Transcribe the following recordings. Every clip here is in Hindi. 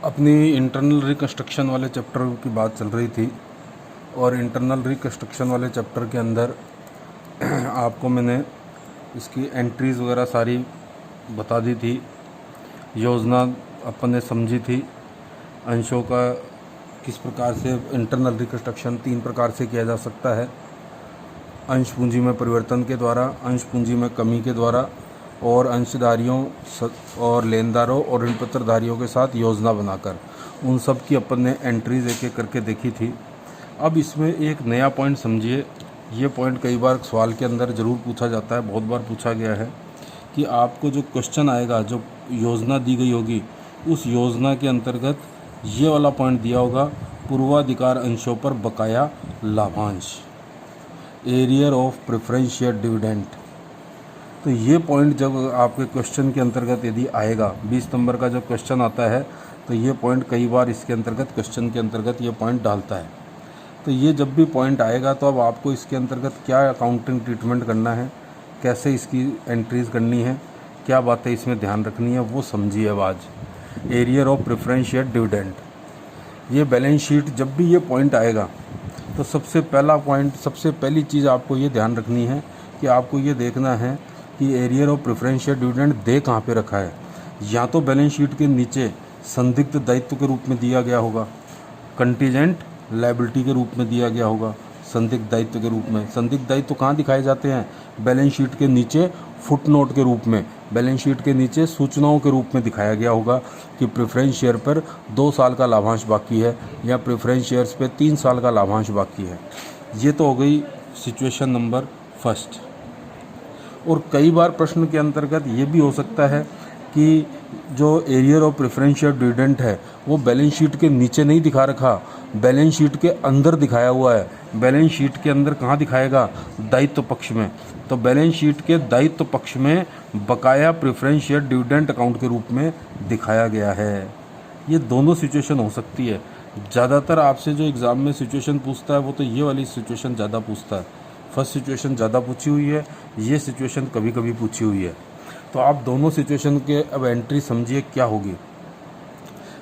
अपनी इंटरनल रिकंस्ट्रक्शन वाले चैप्टर की बात चल रही थी और इंटरनल रिकंस्ट्रक्शन वाले चैप्टर के अंदर आपको मैंने इसकी एंट्रीज़ वगैरह सारी बता दी थी। योजना अपन ने समझी थी। अंशों का किस प्रकार से इंटरनल रिकंस्ट्रक्शन 3 प्रकार से किया जा सकता है, अंश पूंजी में परिवर्तन के द्वारा, अंश पूंजी में कमी के द्वारा और अंशधारियों और लेनदारों और ऋण पत्रधारियों के साथ योजना बनाकर। उन सब की अपन ने एंट्रीज एक एक करके देखी थी। अब इसमें एक नया पॉइंट समझिए। ये पॉइंट कई बार सवाल के अंदर ज़रूर पूछा जाता है, बहुत बार पूछा गया है कि आपको जो क्वेश्चन आएगा, जो योजना दी गई होगी, उस योजना के अंतर्गत ये वाला पॉइंट दिया होगा, पूर्वाधिकार अंशों पर बकाया लाभांश, arrear of preference share dividend. तो ये पॉइंट जब आपके क्वेश्चन के अंतर्गत यदि आएगा, 20 नंबर का जब क्वेश्चन आता है तो ये पॉइंट कई बार इसके अंतर्गत क्वेश्चन के अंतर्गत ये पॉइंट डालता है। तो ये जब भी पॉइंट आएगा तो अब आपको इसके अंतर्गत क्या अकाउंटिंग ट्रीटमेंट करना है, कैसे इसकी एंट्रीज़ करनी है, क्या बातें इसमें ध्यान रखनी है, वो समझिए अब आज। Arrear of preference share dividend, ये बैलेंस शीट जब भी ये पॉइंट आएगा तो सबसे पहला पॉइंट, सबसे पहली चीज़ आपको ये ध्यान रखनी है कि आपको ये देखना है कि arrear of preference share dividend दे कहाँ पे रखा है। या तो बैलेंस शीट के नीचे संदिग्ध दायित्व के रूप में दिया गया होगा, कंटीजेंट लायबिलिटी के रूप में दिया गया होगा, संदिग्ध दायित्व के रूप में। संदिग्ध दायित्व कहाँ दिखाए जाते हैं? बैलेंस शीट के नीचे फुटनोट के रूप में, बैलेंस शीट के नीचे सूचनाओं के रूप में दिखाया गया होगा कि प्रेफरेंस शेयर पर 2 साल का लाभांश बाकी है या प्रेफरेंस शेयर्स पे 3 साल का लाभांश बाकी है। ये तो हो गई सिचुएशन नंबर फर्स्ट। और कई बार प्रश्न के अंतर्गत ये भी हो सकता है कि जो arrear of preference share dividend है वो बैलेंस शीट के नीचे नहीं दिखा रखा, बैलेंस शीट के अंदर दिखाया हुआ है। बैलेंस शीट के अंदर कहाँ दिखाएगा? दायित्व पक्ष में। तो बैलेंस शीट के दायित्व पक्ष में बकाया प्रेफरेंस शेयर डिविडेंड अकाउंट के रूप में दिखाया गया है। ये दोनों सिचुएशन हो सकती है। ज़्यादातर आपसे जो एग्ज़ाम में सिचुएशन पूछता है वो तो ये वाली सिचुएशन ज़्यादा पूछता है। फर्स्ट सिचुएशन ज़्यादा पूछी हुई है, ये सिचुएशन कभी कभी पूछी हुई है। तो आप दोनों सिचुएशन के अब एंट्री समझिए क्या होगी।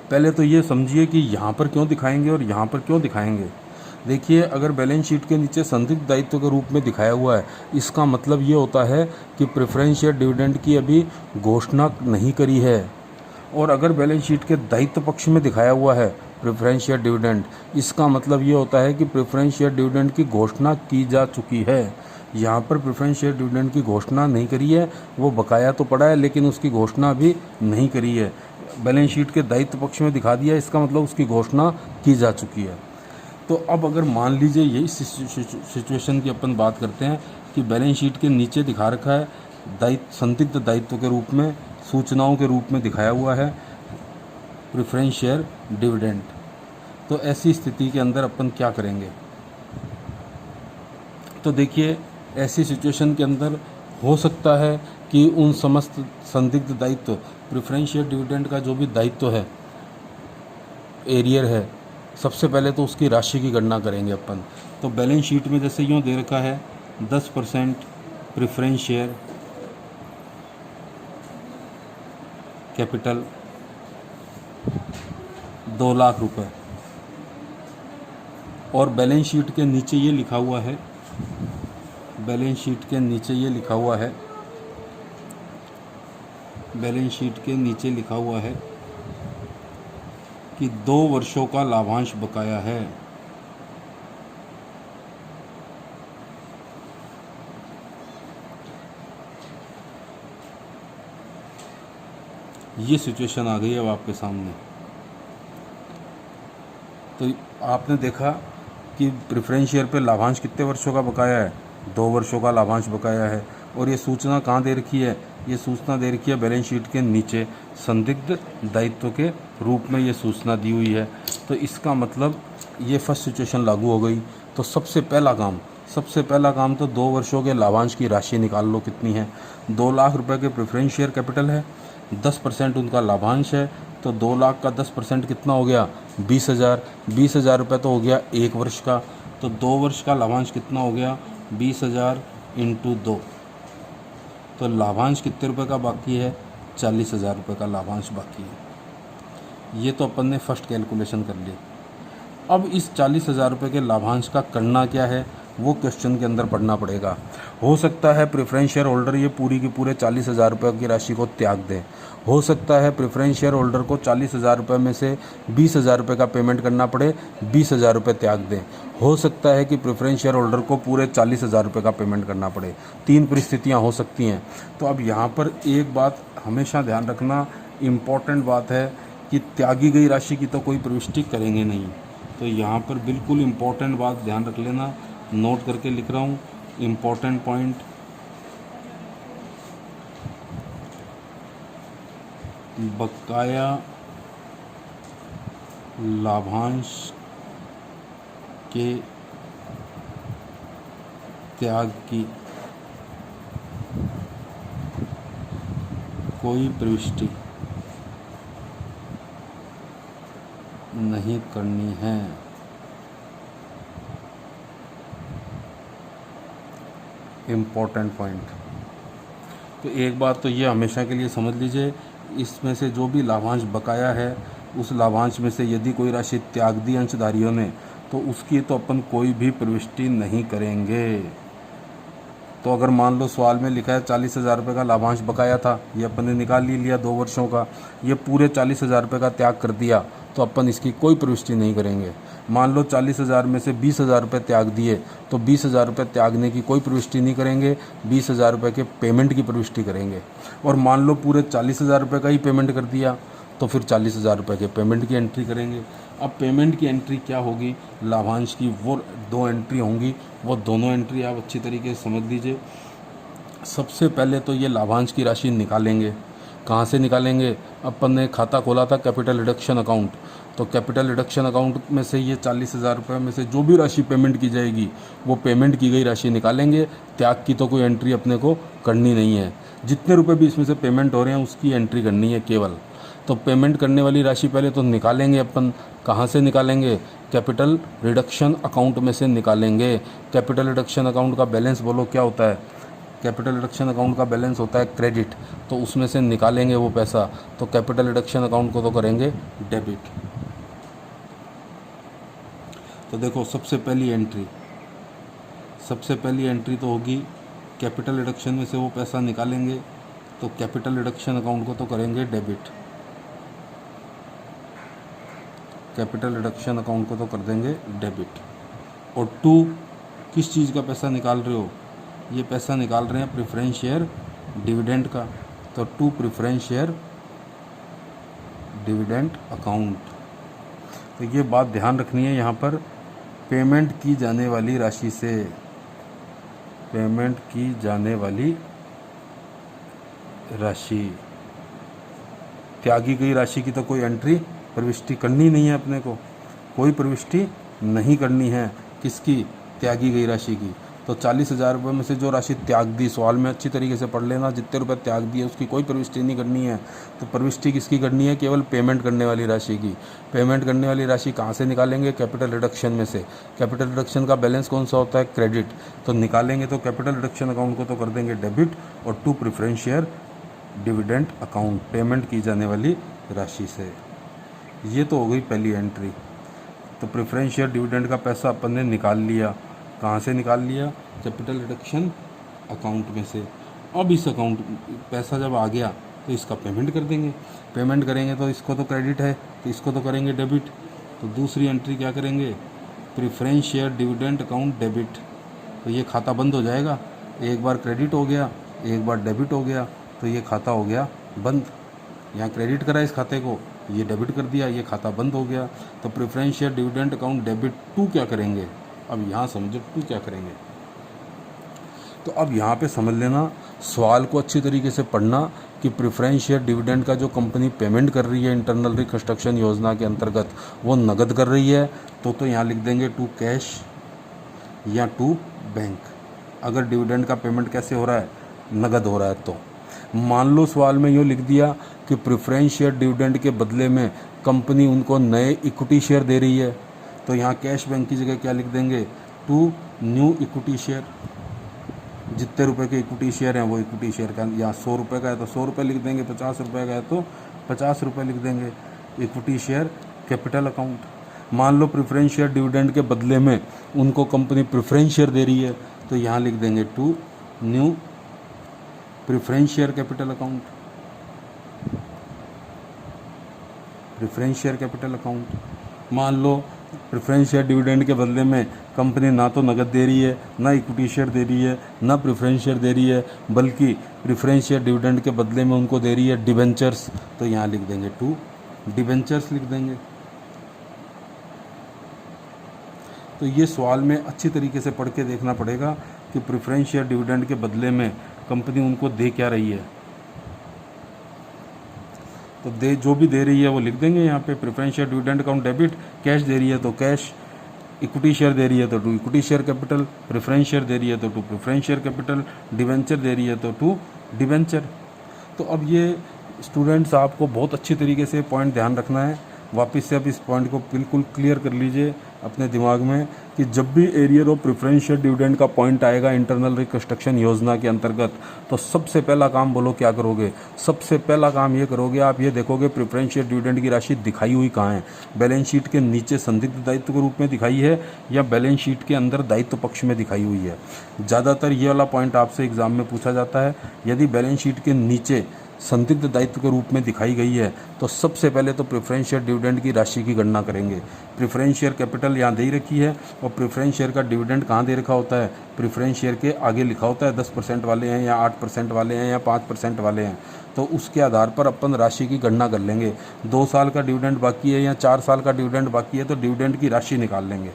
पहले तो ये समझिए कि यहाँ पर क्यों दिखाएंगे और यहाँ पर क्यों दिखाएंगे। देखिए, अगर बैलेंस शीट के नीचे संदिग्ध दायित्व के रूप में दिखाया हुआ है, इसका मतलब ये होता है कि प्रेफरेंस शेयर डिविडेंड की अभी घोषणा नहीं करी है। और अगर बैलेंस शीट के दायित्व पक्ष में दिखाया हुआ है प्रेफरेंस शेयर डिविडेंड, इसका मतलब ये होता है कि प्रेफरेंस शेयर डिविडेंड की घोषणा की जा चुकी है। यहाँ पर प्रेफरेंस शेयर डिविडेंड की घोषणा नहीं करी है, वो बकाया तो पड़ा है लेकिन उसकी घोषणा भी नहीं करी है। बैलेंस शीट के दायित्व पक्ष में दिखा दिया, इसका मतलब उसकी घोषणा की जा चुकी है। तो अब अगर मान लीजिए यही सिचुएशन की अपन बात करते हैं कि बैलेंस शीट के नीचे दिखा रखा है दायित्व, संदिग्ध दायित्व के रूप में, सूचनाओं के रूप में दिखाया हुआ है प्रेफरेंस शेयर डिविडेंड, तो ऐसी स्थिति के अंदर अपन क्या करेंगे? तो देखिए, ऐसी सिचुएशन के अंदर हो सकता है कि उन समस्त संदिग्ध दायित्व, प्रेफरेंस शेयर डिविडेंड का जो भी दायित्व है, एरियर है, सबसे पहले तो उसकी राशि की गणना करेंगे अपन। तो बैलेंस शीट में जैसे यूँ दे रखा है 10% प्रेफरेंस शेयर कैपिटल 2 लाख रुपए, और बैलेंस शीट के नीचे ये लिखा हुआ है, बैलेंस शीट के नीचे ये लिखा हुआ है, बैलेंस शीट के नीचे लिखा हुआ है कि 2 वर्षों का लाभांश बकाया है। ये सिचुएशन आ गई अब आपके सामने। तो आपने देखा कि प्रेफरेंस शेयर पे लाभांश कितने वर्षों का बकाया है? 2 वर्षों का लाभांश बकाया है। और ये सूचना कहाँ दे रखी है? ये सूचना दे रखी है बैलेंस शीट के नीचे संदिग्ध दायित्व के रूप में ये सूचना दी हुई है। तो इसका मतलब ये फर्स्ट सिचुएशन लागू हो गई। तो सबसे पहला काम तो 2 वर्षों के लाभांश की राशि निकाल लो कितनी है। 2 लाख रुपए के प्रेफरेंस शेयर कैपिटल है, 10% उनका लाभांश है, तो 2 लाख का 10% कितना हो गया? 20,000। 20,000 रुपये तो हो गया 1 वर्ष का। तो 2 वर्ष का लाभांश कितना हो गया? 20,000 × 2। तो लाभांश कितने रुपए का बाकी है? 40,000 रुपये का लाभांश बाकी है। ये तो अपन ने फर्स्ट कैलकुलेशन कर ली। अब इस 40,000 रुपये के लाभांश का करना क्या है वो क्वेश्चन के अंदर पढ़ना पड़ेगा। हो सकता है प्रेफरेंस शेयर होल्डर ये पूरी की पूरे 40,000 रुपये की राशि को त्याग दें। हो सकता है प्रेफरेंस शेयर होल्डर को 40,000 रुपये में से 20,000 रुपये का पेमेंट करना पड़े, 20,000 रुपये त्याग दें। हो सकता है कि प्रेफरेंस शेयर होल्डर को पूरे 40,000 रुपये का पेमेंट करना पड़े। 3 परिस्थितियाँ हो सकती हैं। तो अब यहाँ पर एक बात हमेशा ध्यान रखना, इम्पॉर्टेंट बात है कि त्यागी गई राशि की तो कोई प्रविष्टि करेंगे नहीं। तो यहाँ पर बिल्कुल इम्पॉर्टेंट बात ध्यान रख लेना, नोट करके लिख रहा हूँ इम्पॉर्टेंट पॉइंट। बकाया लाभांश के त्याग की कोई प्रविष्टि नहीं करनी है। Important point. तो एक बात तो ये हमेशा के लिए समझ लीजिए, इसमें से जो भी लाभांश बकाया है उस लाभांश में से यदि कोई राशि त्याग दी अंशधारियों ने तो उसकी तो अपन कोई भी प्रविष्टि नहीं करेंगे। तो अगर मान लो सवाल में लिखा है 40,000 रुपये का लाभांश बकाया था, ये अपन ने निकाल ही लिया 2 वर्षों का, ये पूरे 40,000 रुपये का त्याग कर दिया तो अपन इसकी कोई प्रविष्टि नहीं करेंगे। मान लो 40,000 में से 20,000 रुपये त्याग दिए तो 20,000 रुपये त्यागने की कोई प्रविष्टि नहीं करेंगे, 20,000 रुपये के पेमेंट की प्रविष्टि करेंगे। और मान लो पूरे 40,000 रुपये का ही पेमेंट कर दिया तो फिर 40,000 रुपये के पेमेंट की एंट्री करेंगे। अब पेमेंट की एंट्री क्या होगी, लाभांश की वो 2 एंट्री होंगी, वो दोनों एंट्री आप अच्छी तरीके से समझ लीजिए। सबसे पहले तो ये लाभांश की राशि निकालेंगे। कहाँ से निकालेंगे, अपन ने खाता खोला था कैपिटल रिडक्शन अकाउंट, तो कैपिटल रिडक्शन अकाउंट में से ये 40,000 रुपये में से जो भी राशि पेमेंट की जाएगी वो पेमेंट की गई राशि निकालेंगे। त्याग की तो कोई एंट्री अपने को करनी नहीं है। जितने रुपए भी इसमें से पेमेंट हो रहे हैं उसकी एंट्री करनी है केवल। तो पेमेंट करने वाली राशि पहले तो निकालेंगे अपन। कहाँ से निकालेंगे, कैपिटल रिडक्शन अकाउंट में से निकालेंगे। कैपिटल रिडक्शन अकाउंट का बैलेंस बोलो क्या होता है, कैपिटल रिडक्शन अकाउंट का बैलेंस होता है क्रेडिट, तो उसमें से निकालेंगे वो पैसा। तो कैपिटल रिडक्शन अकाउंट को तो करेंगे डेबिट। तो देखो सबसे पहली एंट्री तो होगी कैपिटल रिडक्शन में से वो पैसा निकालेंगे, तो कैपिटल रिडक्शन अकाउंट को तो करेंगे डेबिट। कैपिटल रिडक्शन अकाउंट को तो कर देंगे डेबिट। और 2 किस चीज़ का पैसा निकाल रहे हो, ये पैसा निकाल रहे हैं प्रेफरेंस शेयर डिविडेंड का, तो 2 प्रेफरेंस शेयर डिविडेंड अकाउंट। तो ये बात ध्यान रखनी है यहाँ पर, पेमेंट की जाने वाली राशि से, पेमेंट की जाने वाली राशि, त्यागी गई राशि की तो कोई एंट्री प्रविष्टि करनी नहीं है अपने को, कोई प्रविष्टि नहीं करनी है। किसकी, त्यागी गई राशि की। तो 40,000 रुपये में से जो राशि त्याग दी, सवाल में अच्छी तरीके से पढ़ लेना, जितने रुपए त्याग दिए उसकी कोई प्रविष्टि नहीं करनी है। तो प्रविष्टि किसकी करनी है, केवल पेमेंट करने वाली राशि की। पेमेंट करने वाली राशि कहाँ से निकालेंगे, कैपिटल रिडक्शन में से। कैपिटल रिडक्शन का बैलेंस कौन सा होता है, क्रेडिट, तो निकालेंगे तो कैपिटल रिडक्शन अकाउंट को तो कर देंगे डेबिट, और 2 preference share dividend account, payment की जाने वाली राशि से। ये तो हो गई पहली एंट्री। तो प्रेफरेंस शेयर डिविडेंड का पैसा अपन ने निकाल लिया। कहाँ से निकाल लिया, कैपिटल रिडक्शन अकाउंट में से। अब इस अकाउंट पैसा जब आ गया तो इसका पेमेंट कर देंगे। पेमेंट करेंगे तो इसको तो क्रेडिट है तो इसको तो करेंगे डेबिट। तो दूसरी एंट्री क्या करेंगे, preference share dividend account debit. तो ये खाता बंद हो जाएगा, एक बार क्रेडिट हो गया एक बार डेबिट हो गया, तो ये खाता हो गया बंद। यहाँ क्रेडिट करा इस खाते को, ये डेबिट कर दिया, ये खाता बंद हो गया। तो preference share dividend account debit 2 क्या करेंगे, अब यहाँ समझो 2 क्या करेंगे। तो अब यहाँ पे समझ लेना, सवाल को अच्छी तरीके से पढ़ना कि प्रेफरेंस शेयर डिविडेंड का जो कंपनी पेमेंट कर रही है इंटरनल रिकंस्ट्रक्शन योजना के अंतर्गत वो नगद कर रही है, तो यहाँ लिख देंगे 2 कैश या 2 बैंक। अगर डिविडेंड का पेमेंट कैसे हो रहा है, नगद हो रहा है। तो मान लो सवाल में यूँ लिख दिया कि प्रेफरेंस शेयर डिविडेंड के बदले में कंपनी उनको नए इक्विटी शेयर दे रही है, तो यहाँ कैश बैंक की जगह क्या लिख देंगे, 2 न्यू इक्विटी शेयर। जितने रुपए के इक्विटी शेयर हैं वो इक्विटी शेयर का, यहाँ 100 रुपये का है तो 100 रुपये लिख देंगे, 50 रुपये का है तो 50 रुपये लिख देंगे। Equity share capital account. मान लो प्रेफरेंस शेयर डिविडेंड के बदले में उनको कंपनी प्रेफरेंस शेयर दे रही है, तो यहाँ लिख देंगे to new preference share capital account, preference share capital account. मान लो प्रेफरेंस शेयर डिविडेंड के बदले में कंपनी ना तो नगद दे रही है, ना इक्विटी शेयर दे रही है, ना प्रेफरेंस शेयर दे रही है, बल्कि प्रेफरेंस शेयर डिविडेंड के बदले में उनको दे रही है डिबेंचर्स, तो यहाँ लिख देंगे टू डिबेंचर्स लिख देंगे। तो ये सवाल में अच्छी तरीके से पढ़ के देखना पड़ेगा कि प्रेफरेंस शेयर डिविडेंड के बदले में कंपनी उनको दे क्या रही है। तो दे जो भी दे रही है वो लिख देंगे यहाँ पे। Preference share dividend account debit, cash दे रही है तो कैश, इक्विटी शेयर दे रही है तो to equity share capital, preference share दे रही है तो to preference share capital, debenture दे रही है तो टू डिवेंचर। तो अब ये स्टूडेंट्स आपको बहुत अच्छी तरीके से पॉइंट ध्यान रखना है। वापस से अब इस पॉइंट को बिल्कुल क्लियर कर लीजिए अपने दिमाग में कि जब भी arrear of preference share dividend का पॉइंट आएगा इंटरनल रिकंस्ट्रक्शन योजना के अंतर्गत, तो सबसे पहला काम बोलो क्या करोगे? सबसे पहला काम ये करोगे, आप ये देखोगे प्रेफरेंस शेयर डिविडेंड की राशि दिखाई हुई कहाँ है। बैलेंस शीट के नीचे संदिग्ध दायित्व के रूप में दिखाई है या बैलेंस शीट के अंदर दायित्व पक्ष में दिखाई हुई है। ज़्यादातर ये वाला पॉइंट आपसे एग्जाम में पूछा जाता है। यदि बैलेंस शीट के नीचे संदिग्ध दायित्व के रूप में दिखाई गई है तो सबसे पहले तो प्रेफरेंस शेयर डिविडेंड की राशि की गणना करेंगे। प्रेफरेंस शेयर कैपिटल यहाँ दे रखी है और प्रेफरेंस शेयर का डिविडेंड कहाँ दे रखा होता है? प्रेफरेंस शेयर के आगे लिखा होता है 10% वाले हैं या 8% वाले हैं या 5% वाले हैं। तो उसके आधार पर अपन राशि की गणना कर लेंगे। 2 साल का डिविडेंड बाकी है या 4 साल का डिविडेंड बाकी है तो डिविडेंड की राशि निकाल लेंगे।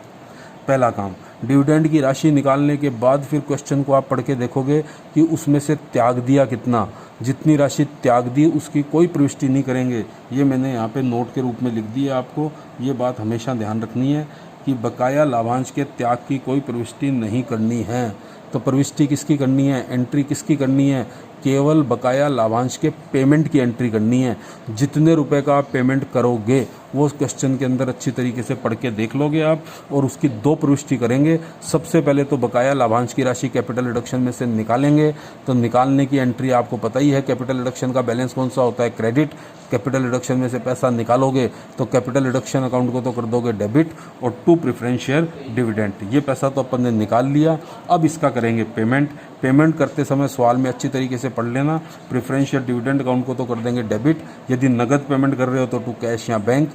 पहला काम। डिविडेंड की राशि निकालने के बाद फिर क्वेश्चन को आप पढ़ के देखोगे कि उसमें से त्याग दिया कितना। जितनी राशि त्याग दी उसकी कोई प्रविष्टि नहीं करेंगे। ये मैंने यहाँ पे नोट के रूप में लिख दी है। आपको ये बात हमेशा ध्यान रखनी है कि बकाया लाभांश के त्याग की कोई प्रविष्टि नहीं करनी है। तो प्रविष्टि किसकी करनी है? एंट्री किसकी करनी है? केवल बकाया लाभांश के पेमेंट की एंट्री करनी है। जितने रुपए का आप पेमेंट करोगे वो क्वेश्चन के अंदर अच्छी तरीके से पढ़ के देख लोगे आप, और उसकी 2 प्रविष्टि करेंगे। सबसे पहले तो बकाया लाभांश की राशि कैपिटल रिडक्शन में से निकालेंगे। तो निकालने की एंट्री आपको पता ही है, कैपिटल रिडक्शन का बैलेंस कौन सा होता है? क्रेडिट। कैपिटल रिडक्शन में से पैसा निकालोगे तो कैपिटल रिडक्शन अकाउंट को तो कर दोगे डेबिट, और टू प्रेफरेंस शेयर डिविडेंड। ये पैसा तो अपन ने निकाल लिया। अब इसका करेंगे पेमेंट। पेमेंट करते समय सवाल में अच्छी तरीके से पढ़ लेना, प्रेफरेंस शेयर डिविडेंड अकाउंट को तो कर देंगे डेबिट। यदि नगद पेमेंट कर रहे हो तो टू कैश या बैंक।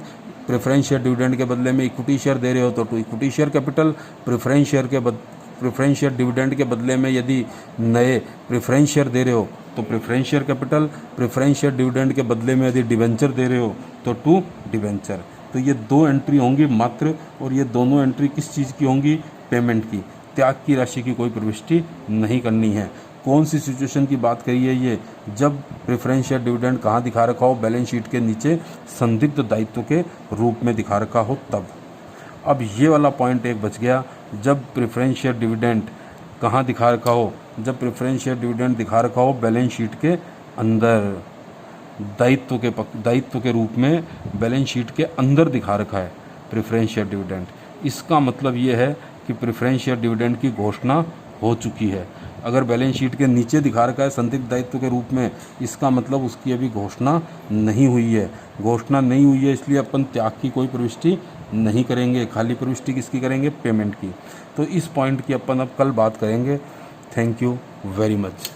प्रेफरेंस शेयर डिविडेंड के बदले में इक्विटी शेयर दे रहे हो तो to equity share capital. Preference share dividend के बदले में यदि नए प्रेफरेंस शेयर दे रहे हो तो preference share capital. Preference share dividend के बदले में यदि डिवेंचर दे रहे हो तो टू डिवेंचर। तो ये 2 एंट्री होंगी मात्र, और ये दोनों एंट्री किस चीज़ की होंगी? पेमेंट की। त्याग की राशि की कोई प्रविष्टि नहीं करनी है। कौन सी सिचुएशन की बात करी है ये? जब प्रेफरेंस शेयर डिविडेंड कहाँ दिखा रखा हो? बैलेंस शीट के नीचे संदिग्ध दायित्व के रूप में दिखा रखा हो तब। अब ये वाला पॉइंट एक बच गया। जब प्रेफरेंस शेयर डिविडेंड कहाँ दिखा रखा हो? जब प्रेफरेंस शेयर डिविडेंड दिखा रखा हो बैलेंस शीट के अंदर, दायित्व के रूप में बैलेंस शीट के अंदर दिखा रखा है प्रेफरेंस शेयर डिविडेंड। इसका मतलब ये है कि प्रेफरेंस शेयर डिविडेंड की घोषणा हो चुकी है। अगर बैलेंस शीट के नीचे दिखा रखा है संदिग्ध दायित्व के रूप में, इसका मतलब उसकी अभी घोषणा नहीं हुई है। घोषणा नहीं हुई है इसलिए अपन त्याग की कोई प्रविष्टि नहीं करेंगे। खाली प्रविष्टि किसकी करेंगे? पेमेंट की। तो इस पॉइंट की अपन अब कल बात करेंगे। Thank you very much.